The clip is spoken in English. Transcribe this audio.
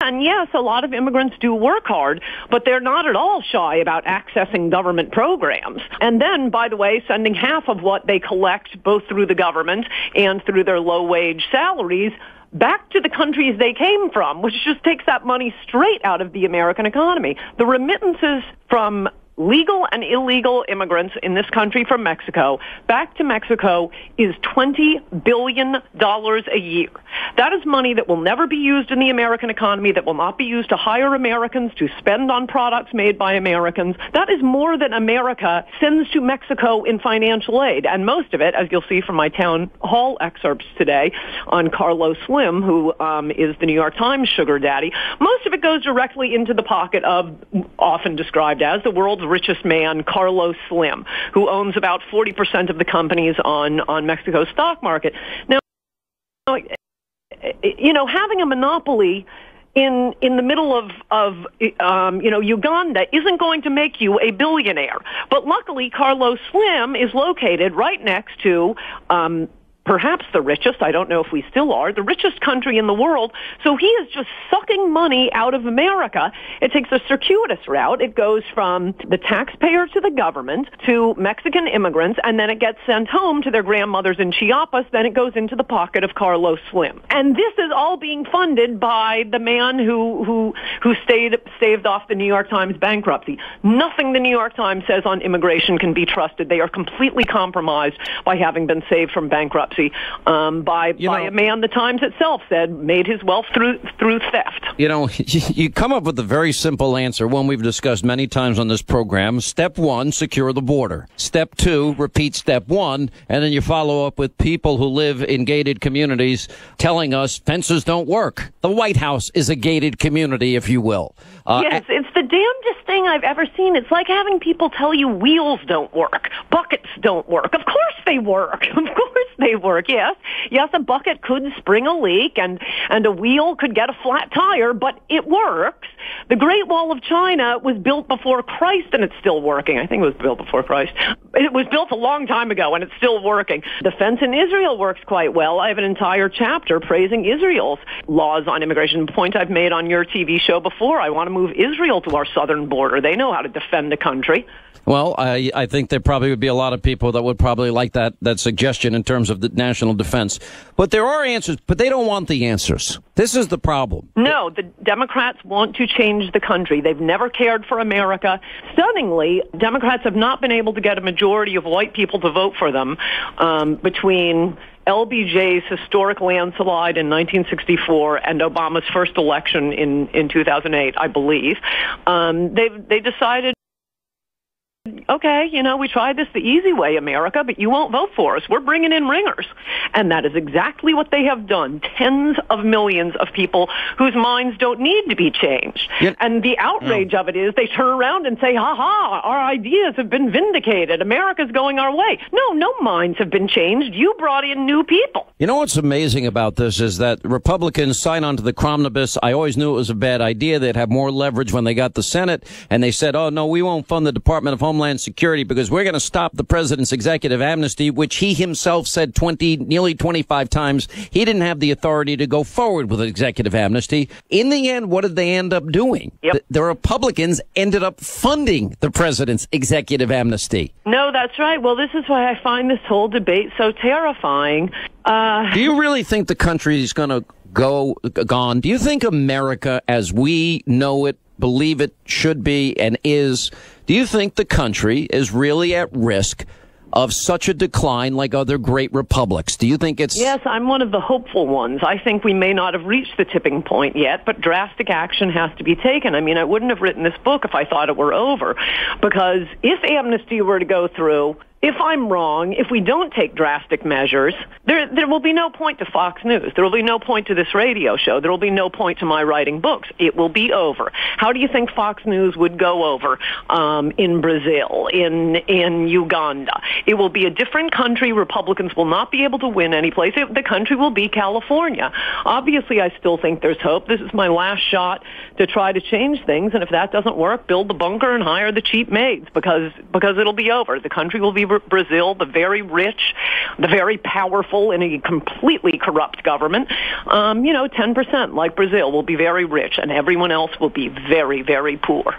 And yes, a lot of immigrants do work hard, but they're not at all shy about accessing government programs. And then, by the way, sending half of what they collect, both through the government and through their low-wage salaries, back to the countries they came from, which just takes that money straight out of the American economy. The remittances from legal and illegal immigrants in this country from Mexico back to Mexico is $20 billion a year. That is money that will never be used in the American economy, that will not be used to hire Americans, to spend on products made by Americans. That is more than America sends to Mexico in financial aid. And most of it, as you'll see from my town hall excerpts today on Carlos Slim, who is the New York Times sugar daddy, most of it goes directly into the pocket of, often described as, the world's richest man, Carlos Slim, who owns about 40% of the companies on Mexico's stock market. Now, you know, having a monopoly in the middle of Uganda isn't going to make you a billionaire. But luckily, Carlos Slim is located right next to perhaps the richest, I don't know if we still are, the richest country in the world. So he is just sucking money out of America. It takes a circuitous route. It goes from the taxpayer to the government to Mexican immigrants, and then it gets sent home to their grandmothers in Chiapas. Then it goes into the pocket of Carlos Slim. And this is all being funded by the man who staved off the New York Times bankruptcy. Nothing the New York Times says on immigration can be trusted. They are completely compromised by having been saved from bankruptcy. By a man the Times itself said made his wealth through theft. You know, you come up with a very simple answer, one we've discussed many times on this program. Step 1, secure the border. Step 2, repeat step 1, and then you follow up with people who live in gated communities telling us fences don't work. The White House is a gated community, if you will. Yes, it's the damnedest thing I've ever seen. It's like having people tell you wheels don't work, buckets don't work. Of course they work. Of course they work. Yes, a bucket could spring a leak and a wheel could get a flat tire, but it works. The Great Wall of China was built before Christ and it's still working. I think it was built before Christ. It was built a long time ago and it's still working. The fence in Israel works quite well. I have an entire chapter praising Israel's laws on immigration. The point I've made on your TV show before, I want to move Israel to our southern border. They know how to defend the country. Well, I think there probably would be a lot of people that would probably like that suggestion in terms of the national defense. But there are answers, but they don't want the answers. This is the problem. No, the Democrats want to change the country. They've never cared for America. Stunningly, Democrats have not been able to get a majority of white people to vote for them between LBJ's historic landslide in 1964 and Obama's first election in 2008, I believe. They decided, okay, we tried this the easy way, America, but you won't vote for us. We're bringing in ringers. And that is exactly what they have done. Tens of millions of people whose minds don't need to be changed. Yeah. And the outrage of it is they turn around and say, ha-ha, our ideas have been vindicated. America's going our way. No minds have been changed. You brought in new people. You know what's amazing about this is that Republicans sign on to the Cromnibus. I always knew it was a bad idea. They'd have more leverage when they got the Senate. And they said, oh, no, we won't fund the Department of Homeland Security because we're going to stop the president's executive amnesty, which he himself said nearly 25 times he didn't have the authority to go forward with an executive amnesty. In the end, what did they end up doing? Yep. The Republicans ended up funding the president's executive amnesty. No, that's right. Well, this is why I find this whole debate so terrifying. Do you really think the country is going to gone? Do you think America, as we know it, believe it should be and is, do you think the country is really at risk of such a decline like other great republics? Do you think it's... Yes, I'm one of the hopeful ones. I think we may not have reached the tipping point yet, but drastic action has to be taken. I mean, I wouldn't have written this book if I thought it were over, because if amnesty were to go through, if I'm wrong, if we don't take drastic measures, there will be no point to Fox News. There will be no point to this radio show. There will be no point to my writing books. It will be over. How do you think Fox News would go over in Brazil, in Uganda? It will be a different country. Republicans will not be able to win any place. The country will be California. Obviously, I still think there's hope. This is my last shot to try to change things, and if that doesn't work, build the bunker and hire the cheap maids, because it'll be over. The country will be Brazil, the very rich, the very powerful in a completely corrupt government. 10% like Brazil will be very rich, and everyone else will be very, very poor.